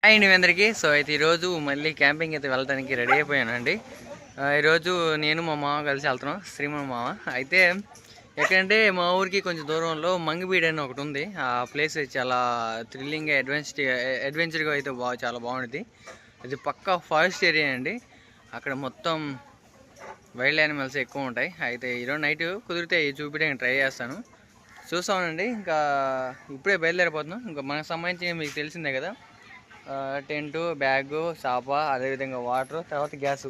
Hi అండి అందరికీ. So అయితే ఈరోజు మళ్ళీ క్యాంపింగ్ అయితే వెళ్ళడానికి రెడీ అయిపోయానండి. ఈరోజు నేను మా మామ కలిసి వెళ్తున్నాం, శ్రీమన్ మామ. అయితే ఎక్కడంటే మా ఊరికి కొంచెం దూరంలో మంగిబీడ్ అని ఒకటి ఉంది. ఆ ప్లేస్ చాలా థ్రిల్లింగ్గా అడ్వెంచర్గా అయితే చాలా బాగుంటుంది. ఇది పక్కా ఫారెస్ట్ ఏరియా అండి. అక్కడ మొత్తం వైల్డ్ యానిమల్స్ ఎక్కువ ఉంటాయి. అయితే ఈరోజు నైట్ కుదిరితే చూపించడానికి ట్రై చేస్తాను. చూస్తామండి. ఇంకా ఇప్పుడే బయలుదేరిపోతున్నాం. ఇంకా మనకు సంబంధించి మీకు తెలిసిందే కదా, టెంటు, బ్యాగు, చాప, అదేవిధంగా వాటర్, తర్వాత గ్యాసు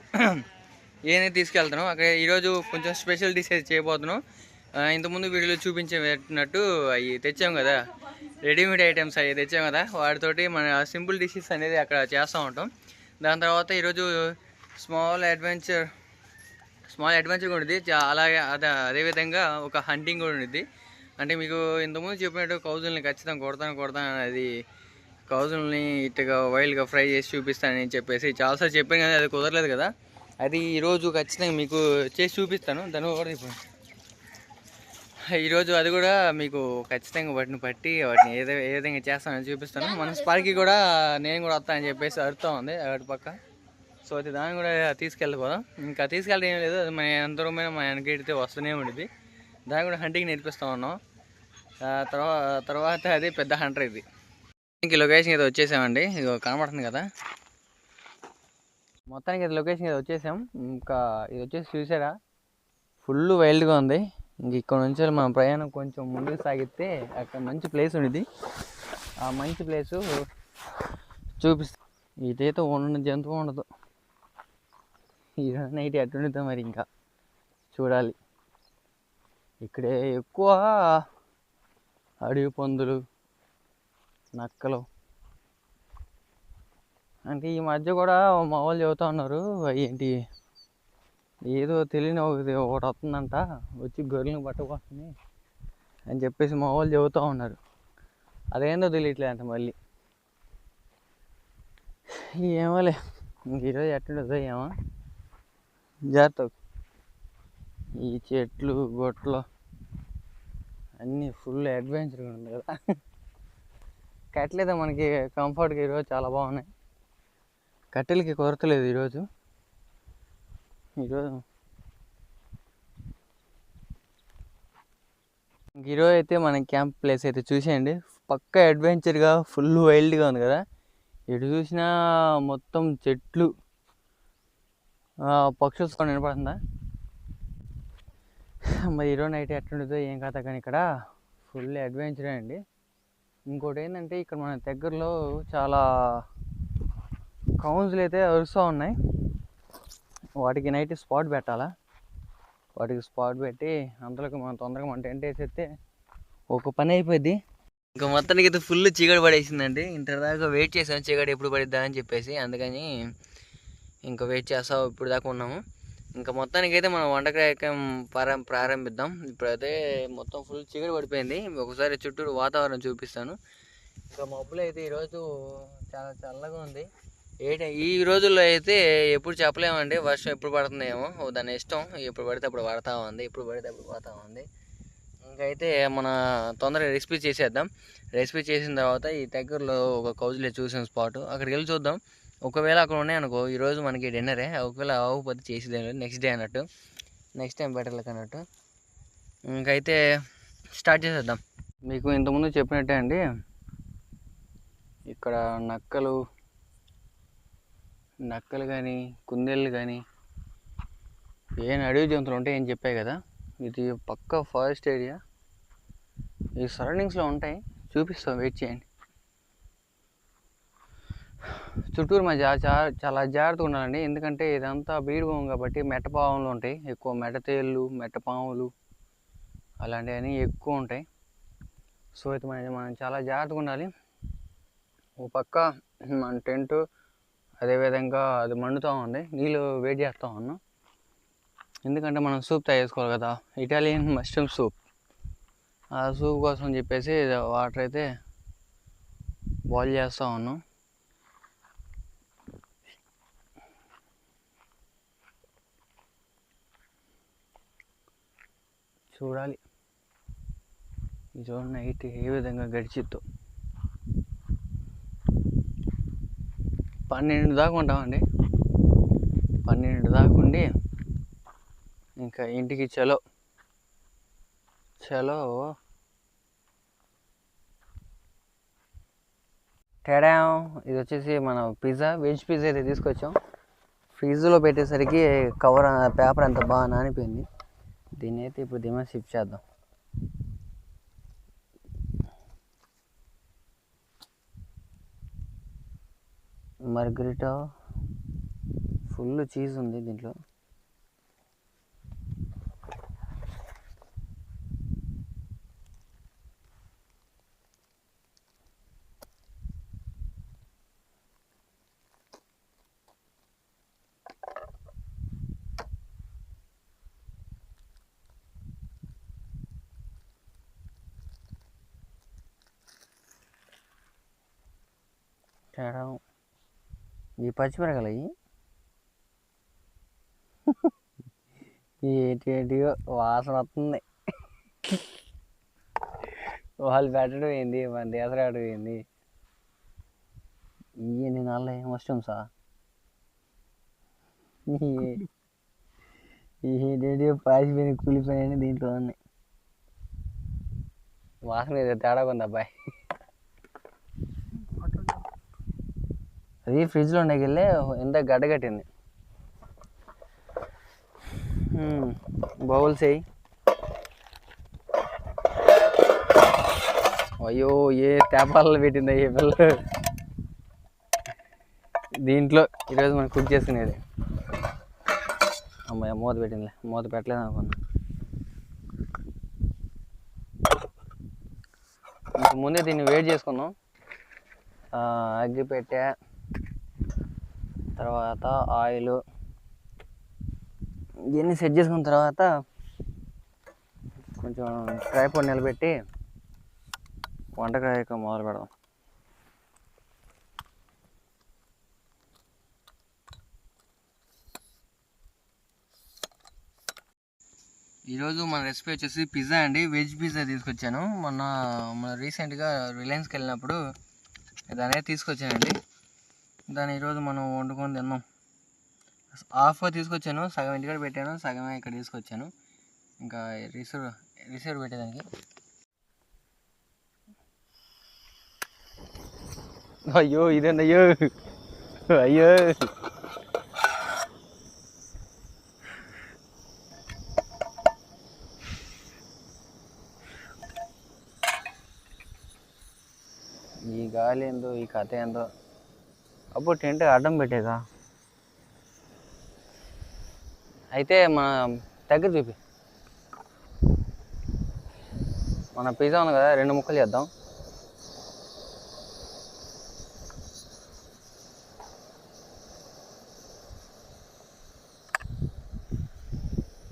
ఏమైనా తీసుకెళ్తున్నాం. అక్కడ ఈరోజు కొంచెం స్పెషల్ డిష్ అయితే చేయబోతున్నాం. ఇంతకుముందు వీడియోలో చూపించినట్టు అవి తెచ్చాం కదా, రెడీమేడ్ ఐటమ్స్ అవి తెచ్చాం కదా, వాటితోటి మన సింపుల్ డిషెస్ అనేది అక్కడ చేస్తూ ఉంటాం. దాని తర్వాత ఈరోజు స్మాల్ అడ్వెంచర్ కూడా ఉంది. అలాగే అదేవిధంగా ఒక హంటింగ్ కూడా ఉంది. అంటే మీకు ఇంతకుముందు చెప్పినట్టు కౌజుల్ని ఖచ్చితంగా కొడతాను అది కౌజుల్ని ఇట్టుగా వైల్డ్గా ఫ్రై చేసి చూపిస్తానని చెప్పేసి చాలాసార్లు చెప్పాను, కానీ అది కుదరలేదు కదా. అది ఈరోజు ఖచ్చితంగా మీకు చేసి చూపిస్తాను. దాని కూడా ఇప్పుడు ఈరోజు అది కూడా మీకు ఖచ్చితంగా వాటిని ఏ విధంగా చేస్తానని చూపిస్తాను. మన స్పార్కి కూడా నేను కూడా వస్తానని చెప్పేసి అరుతూ ఉంది అటు పక్క. సో అయితే దాన్ని కూడా తీసుకెళ్ళిపోదాం. ఇంకా తీసుకెళ్ళడం ఏం లేదు, అది మన ఎంతరమైన మన వెనకెడితే వస్తూనే ఉండేది. దాన్ని కూడా హంటింగ్ నేర్పిస్తూ ఉన్నాం. తర్వాత అది పెద్ద హంటర్. ఇది ఇంక లొకేషన్ అయితే వచ్చేసామండి. ఇది కనబడుతుంది కదా, మొత్తానికి ఇది లొకేషన్ అయితే వచ్చేసాం. ఇంకా ఇది వచ్చేసి చూసారా, ఫుల్ వైల్డ్గా ఉంది. ఇంక ఇక్కడ నుంచి మన ప్రయాణం కొంచెం ముందుకు సాగితే అక్కడ మంచి ప్లేస్ ఉండేది. ఆ మంచి ప్లేసు చూపిస్తా. ఇదైతే ఉన్న జంతువు ఉండదు. ఈరోజు నైట్ ఎట్టుండిద్దో మరి, ఇంకా చూడాలి. ఇక్కడే ఎక్కువ అడవి పందులు, నక్కలు. అంటే ఈ మధ్య కూడా మా వాళ్ళు చెబుతూ ఉన్నారు, ఏంటి ఏదో తెలియని ఒకటి వస్తుందంట, వచ్చి గొర్రెలను పట్టుకొస్తుంది అని చెప్పేసి మా వాళ్ళు చెబుతూ ఉన్నారు. అదేందో తెలియట్లే అంట. మళ్ళీ ఏమోలే, ఇంక ఈరోజు ఎట్టుండదో ఏమో. జాగ్రత్త. ఈ చెట్లు గొట్లు అన్నీ ఫుల్ అడ్వెంచర్గా ఉంది కదా. కట్టలేదు మనకి కంఫర్ట్గా ఈరోజు చాలా బాగున్నాయి. కట్టెలకి కొరతలేదు ఈరోజు. అయితే మన క్యాంప్ ప్లేస్ అయితే చూసేయండి. పక్కా అడ్వెంచర్గా ఫుల్ వైల్డ్గా ఉంది కదా. ఎటు చూసినా మొత్తం చెట్లు, పక్షులు వినపడుతుందా మరి. ఈరోజు నైట్ ఎట్లుంటుందో ఏం కథ, కానీ ఇక్కడ ఫుల్ అడ్వెంచరే అండి. ఇంకోటి ఏంటంటే, ఇక్కడ మన దగ్గరలో చాలా కౌన్స్లు అయితే అరుస్తూ ఉన్నాయి. వాటికి నైట్ స్పాట్ పెట్టాలా. వాటికి స్పాట్ పెట్టి అంతలోకి మనం తొందరగా మన టెంట్ వేసేస్తే ఒక పని అయిపోద్ది. ఇంకా మొత్తానికి అయితే ఫుల్ చీకటి పడేసిందండి. ఇంతదాకా వెయిట్ చేసాం చీకటి ఎప్పుడు పడిద్దా అని చెప్పేసి, అందుకని ఇంకా వెయిట్ చేస్తాం. ఇప్పుడు దాకా ఉన్నాము. ఇంకా మొత్తానికి అయితే మనం వంట కార్యక్రమం ప్రారంభిద్దాం. ఇప్పుడైతే మొత్తం ఫుల్ చీకటి పడిపోయింది. ఒకసారి చుట్టూరు వాతావరణం చూపిస్తాను. ఇంకా మబ్బులు అయితే ఈరోజు చాలా చల్లగా ఉంది. ఈ రోజుల్లో అయితే ఎప్పుడు చెప్పలేమండి, వర్షం ఎప్పుడు పడుతుందేమో, దాని ఇష్టం. ఎప్పుడు పడితే అప్పుడు పడతా ఉంది, ఎప్పుడు పడితే అప్పుడు పోతా ఉంది. ఇంకైతే మన తొందరగా రెసిపీ చేసేద్దాం. రెసిపీ చేసిన తర్వాత ఈ దగ్గరలో ఒక కౌజులే చూసిన స్పాట్, అక్కడికి వెళ్ళి చూద్దాం. ఒకవేళ అక్కడ ఉన్నాయనుకో ఈరోజు మనకి డిన్నరే. ఒకవేళ అవ్వకపోతే చేసేదే నెక్స్ట్ డే అన్నట్టు, నెక్స్ట్ టైం బెటర్ లక్ అన్నట్టు. ఇంకైతే స్టార్ట్ చేసేద్దాం. మీకు ఇంతకుముందు చెప్పినట్టే అండి, ఇక్కడ నక్కలు కానీ కుందేళ్ళు కానీ ఏం అడవి జంతువులు ఉంటాయి అని చెప్పాయి కదా. ఇది పక్కా ఫారెస్ట్ ఏరియా. ఈ సరౌండింగ్స్లో ఉంటాయి, చూపిస్తాం, వెయిట్ చేయండి. చుట్టూరు మా చాలా జాగ్రత్తగా ఉండాలండి. ఎందుకంటే ఇదంతా బీడు భూమి కాబట్టి మెట్టపాములు ఉంటాయి ఎక్కువ. మెట్టతేళ్ళు, మెట్టపాములు అలాంటివన్నీ ఎక్కువ ఉంటాయి. సో అయితే మనం చాలా జాగ్రత్తగా ఉండాలి. ఓ పక్క మన టెంటు, అదేవిధంగా అది మండుతూ ఉంది, నీళ్ళు వేడి చేస్తూ ఉన్నాం. ఎందుకంటే మనం సూప్ తయారు చేసుకోవాలి కదా, ఇటాలియన్ మష్రూమ్ సూప్. ఆ సూప్ కోసం చెప్పేసి వాటర్ అయితే బాయిల్ చేస్తూ ఉన్నాం. చూడాలి ఈరోజు నైట్ ఏ విధంగా గడిచిద్దో. 12 దాకా ఉంటామండి. 12 దాకా ఉండి ఇంకా ఇంటికి చలో చలో తేడా. ఇది వచ్చేసి మన పిజ్జా, వెజ్ పిజ్జా అయితే తీసుకొచ్చాం. ఫ్రిడ్జ్లో పెట్టేసరికి కవర్ పేపర్ అంత బాగా నానిపోయింది. దీన్ని అయితే ఇప్పుడు దీని షిఫ్ట్ చేద్దాం. మార్గరిటా ఫుల్ చీజ్ ఉంది దీంట్లో. తేడా ఈ పచ్చిమిరకాయలు ఏంటియో వాసన వస్తుంది. వాళ్ళు పెట్టడం ఏంది, మన దేశరాడు ఏంది. ఇవన్నీ నల్ల మష్రూమ్సా? ఏంటంటే పాసిపోయిన కూలిపోయినా దీంట్లో ఉన్నాయి. వాసన ఏదో తేడా ఉంది అబ్బాయి. అది ఫ్రిడ్జ్లో ఉండకెళ్ళి ఎంత గడ్డగట్టింది. బౌల్స్ వేయి. అయ్యో ఏ తేపాలలో పెట్టింది అయ్యే పిల్ల. దీంట్లో ఈరోజు మనం కుక్ చేసుకునేది. అమ్మాయి మూత పెట్టిందిలే, మూత పెట్టలేదు అనుకున్నా. ఇంక ముందే దీన్ని వేడి చేసుకుందాం. అగ్గి పెట్టే తర్వాత ఆయిల్ ఇవన్నీ సెట్ చేసుకున్న తర్వాత కొంచెం ట్రైపాడ్ నిలబెట్టి వంటకాయ మొదలు పెడదాం. ఈరోజు మన రెసిపీ వచ్చేసి పిజ్జా అండి. వెజ్ పిజ్జా తీసుకొచ్చాను. మన రీసెంట్గా రిలయన్స్కి వెళ్ళినప్పుడు దాని అనేది తీసుకొచ్చానండి. దాన్ని ఈరోజు మనం వండుకొని తిన్నాం. హాఫ్ తీసుకొచ్చాను, సగం ఇంటికాడ పెట్టాను, సగమే ఇక్కడ తీసుకొచ్చాను. ఇంకా రిసీవర్ పెట్టేదానికి. అయ్యో ఇదండి, అయ్యో అయ్యో ఈ గాలి ఏందో, ఈ కథ ఏందో. అప్పుడు టెంట్ అడ్డం పెట్టేదా? అయితే మన దగ్గర చూపి. మన పిజ్జా ఉంది కదా, 2 ముక్కలు చేద్దాం.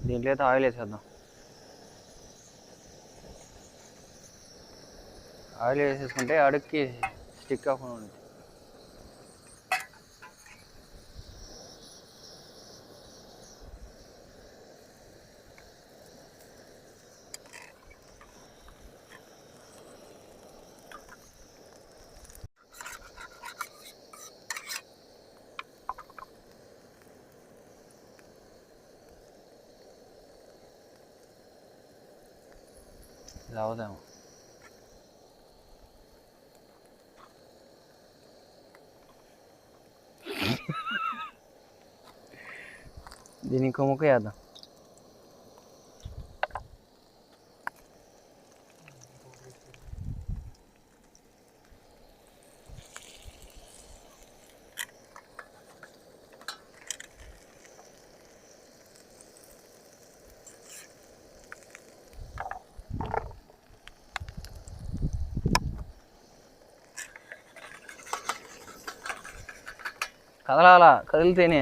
దీంట్లో అయితే ఆయిల్ వేసేద్దాం. ఆయిల్ వేసేసుకుంటే అడుక్కి స్టిక్ అవ్వకుండా ఉంటుంది. ఇది అవుదాము. దీన్ని ఇంకో ముక్క వేద్దాం. కదలాలా, కదిలితేనే.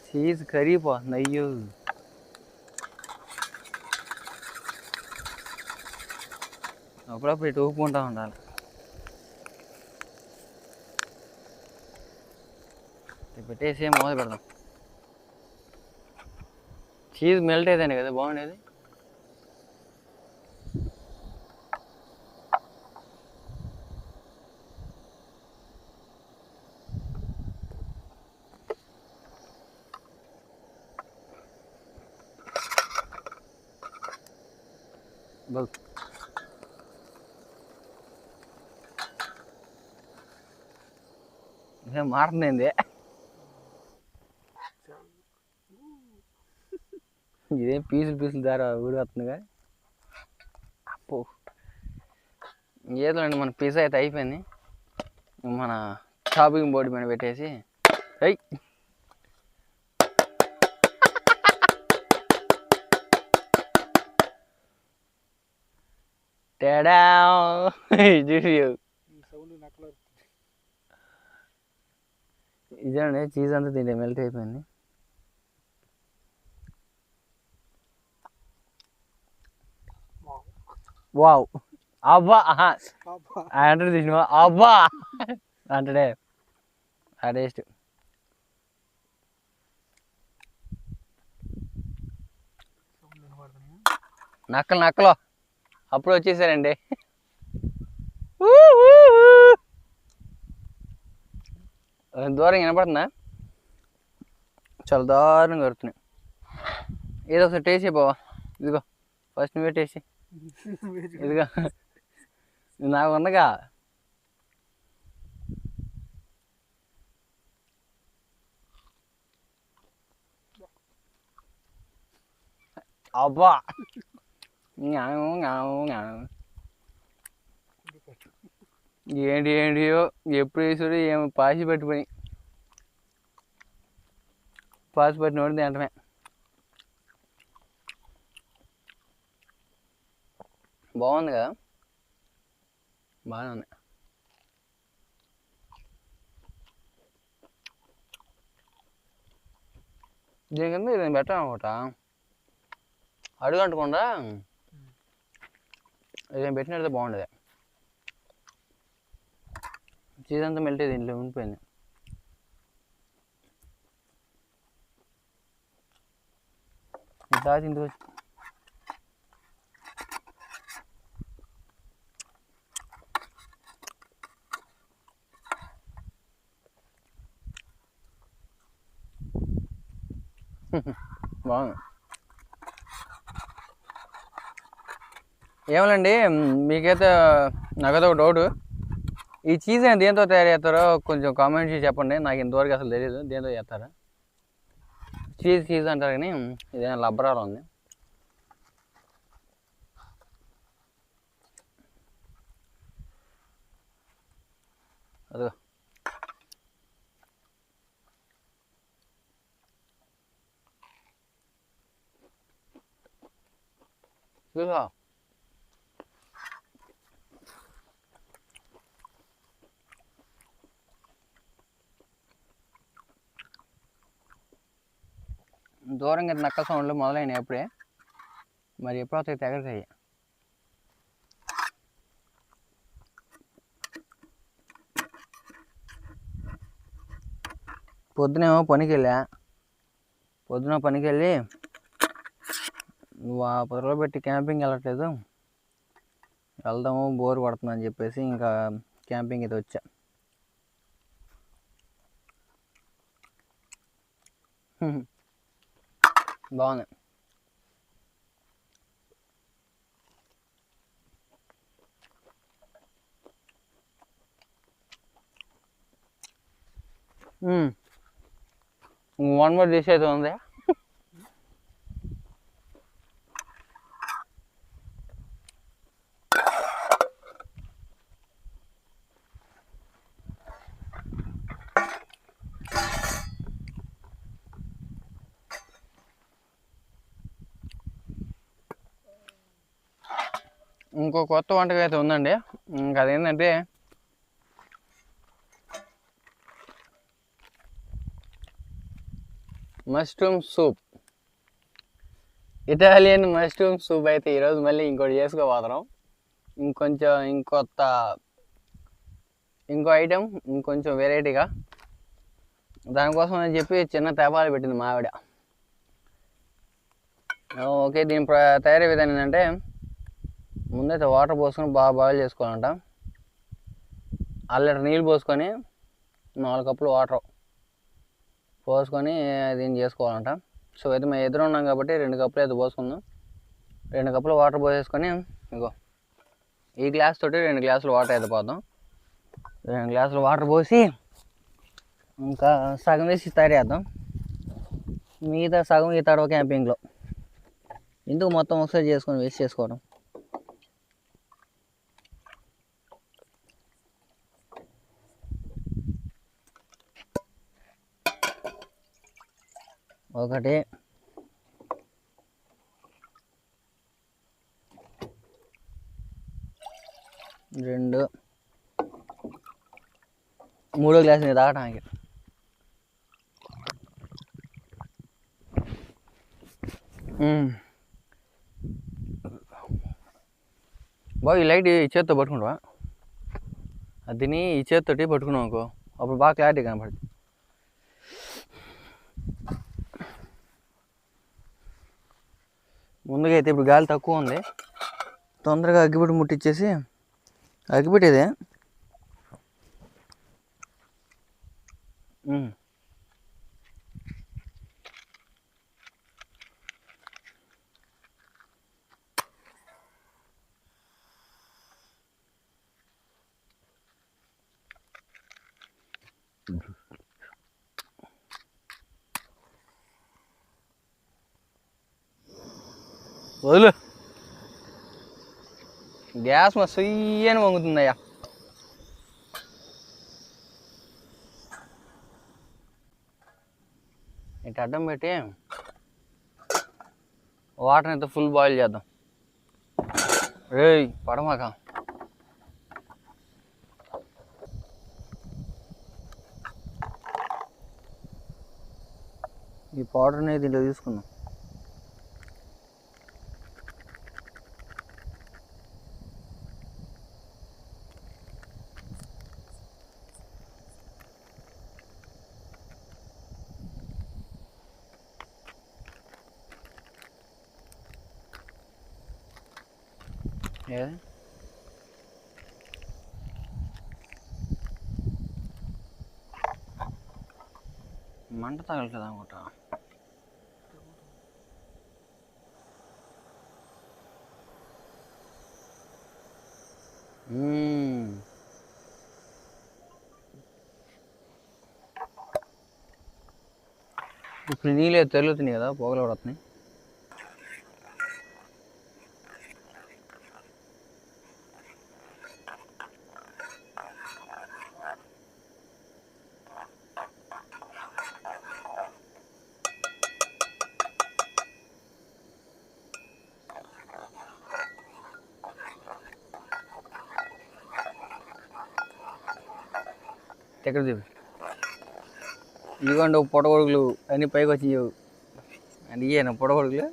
చీజ్ కరిగిపోతుంది. అయ్యో అప్పుడప్పుడు ఇటు ఊపుకుంటూ ఉండాలి. పెట్టేసి మొదలు పెడదాం. చీజ్ మెల్ట్ అయితేనే కదా బాగుండేది. బల్ మారుతుంది. ఇదేం పీసులు దారా ఊడి వస్తుందిగా. అప్పు ఏదండి మన పిజ్జా అయితే అయిపోయింది. మన షాపింగ్ బోర్డు మీద పెట్టేసి అయ్యి తేడా ఇదండి చీజ్ అంతా తింటే మెల్ట్ అయిపోయింది. వావ్ అబ్బా అంటే తీసినవా అబ్బా అంటే ఆ టేస్ట్ నక్కలు అప్పుడు వచ్చేసారండి. దూరం వినపడుతుందా? చాలా దారుణంగా కడుతున్నాయి. ఏదో ఒకసారి టేస్ట్ అయిపోవా. ఇదిగో ఫస్ట్ నువ్వే టేస్ట్. ఇదిగో నాకు ఉండగా. అబ్బా ఏంటియో ఎప్పుడు వేసాడు ఏమో పాసి పట్టిపోయి పాసి పట్టినోడు తింటమే. బాగుంది కదా, బాగానే ఉంది. దీని కింద ఇది బెటర్ అనమాట. అడుగు అంటకుండా ఇది పెట్టినట్టు బాగుండేది. చీజ్ అంతా మెల్ట్ దీంట్లో ఉండిపోయింది. ఇట్లా తింటూ బాగుంది. ఏమోనండి, మీకైతే నాకైతే ఒక డౌట్, ఈ చీజ్ దేంతో తయారు చేస్తారో కొంచెం కామెంట్ చేసి చెప్పండి. నాకు ఇంతవరకు అసలు తెలియదు దేంతో చేస్తారా. చీజ్ అంటారు కానీ ఇదేనా లబ్బరాలు ఉంది. అదో చూసా. దూరంగా నక్క సౌండ్లు మొదలైనవి ఎప్పుడే, మరి ఎప్పుడైతే తెగతాయి. పొద్దునేమో పనికి వెళ్ళి నువ్వు ఆ 10 రోజులు పెట్టి క్యాంపింగ్ వెళ్ళట్లేదు, వెళ్దాము బోర్ పడుతుందని చెప్పేసి ఇంకా క్యాంపింగ్ అయితే వచ్చా. బాగుంది. వన్ మోర్ డిష్ అయితే ఉంది. ఇంకో కొత్త వంటకం అయితే ఉందండి. ఇంకా అదేంటంటే mushroom soup, Italian mushroom soup అయితే ఈరోజు మళ్ళీ ఇంకోటి చేసుకోబోతున్నాం. ఇంకో ఐటెం ఇంకొంచెం వెరైటీగా. దానికోసం అని చెప్పి చిన్న తేపాలు పెట్టింది మా ఆవిడ. ఓకే, దీని తయారీ విధానం ఏంటంటే ముందైతే వాటర్ పోసుకొని బాగా బాయిల్ చేసుకోవాలంట. 1 లీటర్ నీళ్ళు పోసుకొని 4 కప్పులు వాటర్ పోసుకొని దీన్ని చేసుకోవాలంట. సో అయితే మేము ఎదురు ఉన్నాం కాబట్టి 2 కప్పులు అయితే పోసుకుందాం. 2 కప్పులు వాటర్ పోసేసుకొని ఇగో ఈ గ్లాస్ తోటి 2 గ్లాసులు వాటర్ అయితే పోతాం. 2 గ్లాసులు వాటర్ పోసి ఇంకా సగం వేసి తయారేద్దాం. మిగతా సగం ఈ తడవ క్యాంపింగ్లో ఎందుకు మొత్తం ఒకసారి చేసుకొని వేస్ట్ చేసుకోవడం. ఒకటి 2 3 గ్లాసు నీరు తాగటానికి. బాగా ఈ లైట్ ఈ చేతితో పట్టుకుంటావా? అదిని ఈ చేతితోటి పట్టుకున్నాం అనుకో అప్పుడు బాగా క్లారిటీ కనపడుతుంది. ముందుగా అయితే ఇప్పుడు గాలి తక్కువ ఉంది, తొందరగా అగ్గిపెట్టి ముట్టించేసి అగ్గిపెట్టేదే వదులు. గ్యాస్ మా సుయ్యని వంగుతుందయ్యా. ఇటు అడ్డం పెట్టి వాటర్ అయితే ఫుల్ బాయిల్ చేద్దాం. రేయ్ పడమాక. ఈ పౌడర్ని దీంట్లో తీసుకుందాం. ఏది మంట తగలట్లేదు అనుకుంటా. ఇప్పుడు నీళ్ళు తెరులుతున్నాయి కదా, పొగలు పడుతున్నాయి. ఎక్కడ చూపి ఇదిగోండి పొడగొడుగులు అన్నీ పైకి వచ్చి అంటే ఇవేనా పొడగొడుగులు?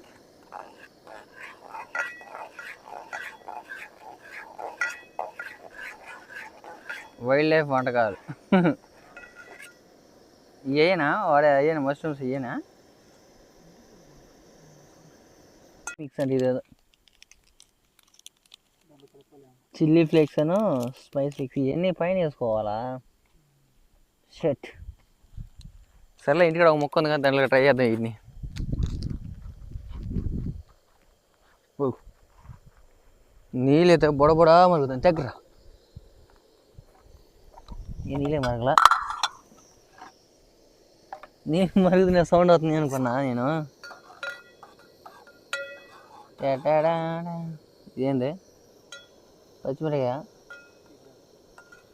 వైల్డ్ లైఫ్ వంటకాలు ఇవేనా వాడే అయ్యానా మష్రూమ్స్ ఇవేనా మిక్స్ అంటే ఇదేదో చిల్లీ ఫ్లేక్స్ అను స్పైస్ ఫ్లేక్స్ ఇవన్నీ పైన వేసుకోవాలా? షట్ సర్లే, ఇంటికాడ ఒక మొక్క ఉంది కానీ దాంట్లో ట్రై చేద్దాం. వీటిని నీళ్ళు అయితే బొడబొడా మరుగుతాను. దగ్గర ఈ నీళ్ళే మరగలా, నీళ్ళు మరుగుతున్న సౌండ్ అవుతుంది అనుకున్నా నేను. ఇదేంది పచ్చిమిరకాయ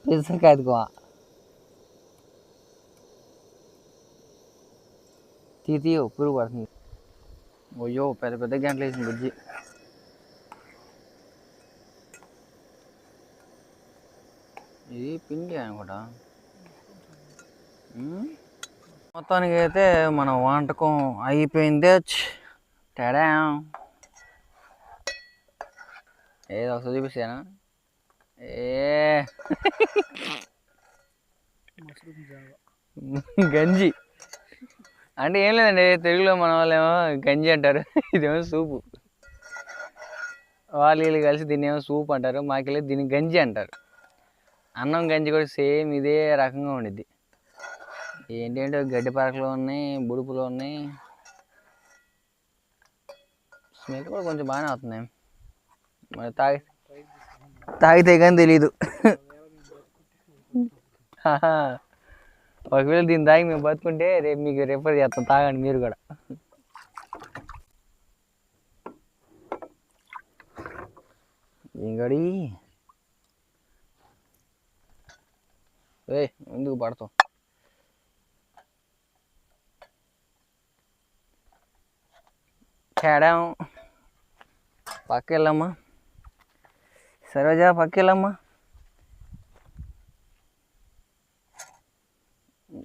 పిసకాయదుకో తీయో పురుగు పడుతుంది. అయ్యో పెద్ద పెద్ద గంటలు వేసింది బుజ్జి. ఇది పిండి అనుకుంటా. మొత్తానికి అయితే మన వంటకం అయిపోయింది. టడా ఏదో ఒకసారి చూపిస్తానా? గంజి అంటే ఏం లేదండి, తెలుగులో మన వాళ్ళేమో గంజి అంటారు, ఇదేమో సూపు. వాళ్ళు వీళ్ళు కలిసి దీన్ని ఏమో సూప్ అంటారు, మాకెళ్ళి దీన్ని గంజి అంటారు. అన్నం గంజి కూడా సేమ్ ఇదే రకంగా ఉండిద్ది. ఏంటంటే గడ్డి పరకలు ఉన్నాయి, బుడుపులు ఉన్నాయి, స్మెల్ కూడా కొంచెం బాగానే వస్తుంది. మరి తాగితే కానీ తెలీదు. ఒకవేళ దీన్ని తాగి మేము బతుకుంటే రేపు మీకు రిఫర్ చేస్తాం, తాగండి మీరు కూడా. ఇంకడి ఎందుకు పడతావు? తేడాం పక్కెళ్ళమ్మా, సరోజా పక్కెళ్ళమ్మా.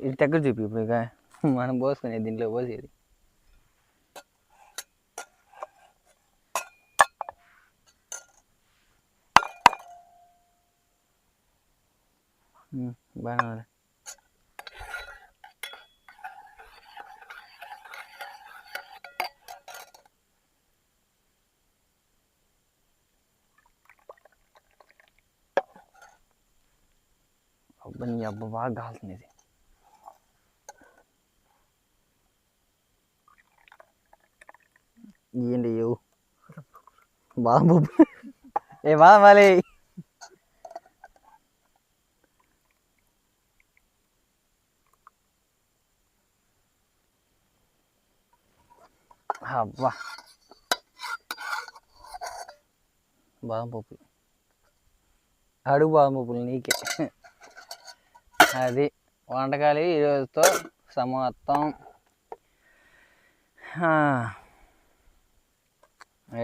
ఇది దగ్గర చూపి ఇప్పుడు ఇక మనం పోసుకునేది దీంట్లో పోసేది. బాగా అబ్బా బాగా కాలుతుంది ఇది. ఏంటి బాబు ఏ బాలే అబ్బా బాదం పప్పులు, అడుగు బాదం పప్పులు నీకే. అది వంటకాలు ఈరోజుతో సమాప్తం.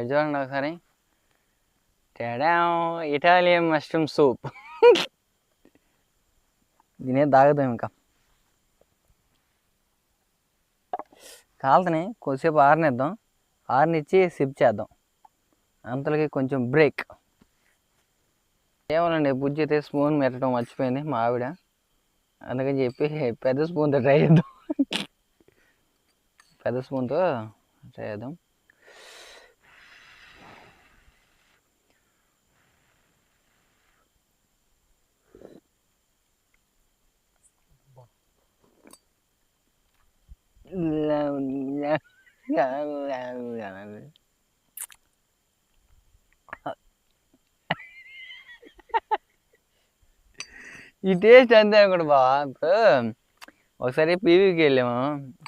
చూడండి ఒకసారి. తేడా ఇటాలియన్ మష్రూమ్ సూప్. దీనే తాగుదాం ఇంకా. కాలుతనే కొద్దిసేపు ఆరనిద్దాం, ఆరనిచ్చి సిప్ చేద్దాం. అంతలోకి కొంచెం బ్రేక్. ఏమోనండి, బుజ్జి అయితే స్పూన్ పెట్టడం మర్చిపోయింది మా ఆవిడ, అందుకని చెప్పి పెద్ద స్పూన్తో ట్రై చేద్దాం. పెద్ద స్పూన్తో ట్రై చేద్దాం. ఈ టేస్ట్ అంతే కూడా బావా. ఇప్పుడు ఒకసారి పీవీకి వెళ్ళాము,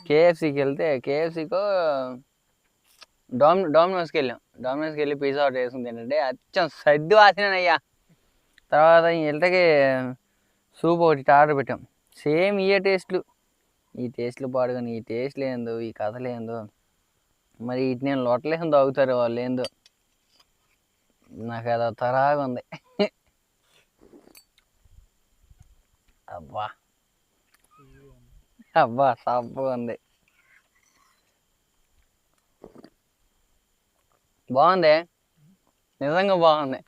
కేఎఫ్సీకి వెళ్తే కేఎఫ్సీకో డామినోస్కి వెళ్ళాం. డామినోస్కి వెళ్ళి పిజ్జా ఆర్డర్ చేసుకుని తింటే అచ్చం సర్ది వాసినయ్యా. తర్వాత ఇంతకి సూప్ ఒకటి ఆర్డర్ పెట్టాం, సేమ్ ఇయే టేస్ట్లు. ఈ టేస్ట్లు పాడుకొని ఈ టేస్ట్లు ఏందో, ఈ కథలు ఏందో, మరి వీటి నేను లొట్టలేసం తాగుతారు వాళ్ళు ఏందో. నాకు అదో తరాగా ఉంది. అబ్బా అబ్బా సబ్బగా ఉంది, బాగుంది, నిజంగా బాగుంది.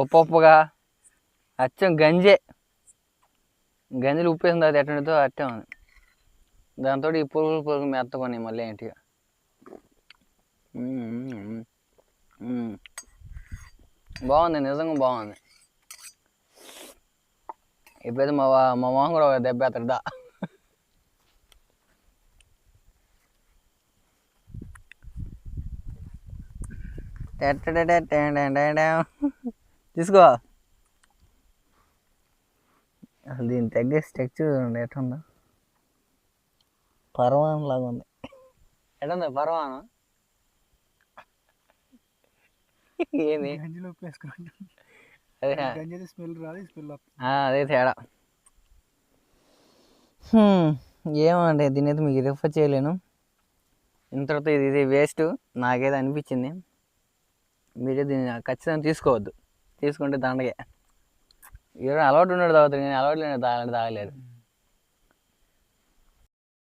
ఉప్పుగా అచ్చం గంజిలు ఉప్పేసిన తర్వాత ఎట్టుండితో అట్టే ఉంది. దాంతో ఈ పురుగులు మెత్తకొని మళ్ళీ ఏంటి. బాగుంది, నిజంగా బాగుంది. ఇప్పుడైతే మా మొహం కూడా ఒక దెబ్బ ఎత్తడా. తీసుకో. అసలు దీని తగ్గ స్ట్రక్చర్ చూడండి ఎట్టుందో, పర్వాణం లాగా ఉంది. ఎట్టుందా పర్వాణం? ఏంది అదే తేడా. ఏమంటే దీని అయితే మీకు రిఫర్ చేయలేను. ఇంతతో ఇది వేస్ట్ నాకైతే అనిపించింది. మీరే దీన్ని ఖచ్చితంగా తీసుకోవద్దు, తీసుకుంటే దండగే. ఎవరైనా అలవాటు ఉన్నాడు తాగుతారు, కానీ అలవాటు లేని తాగలేరు.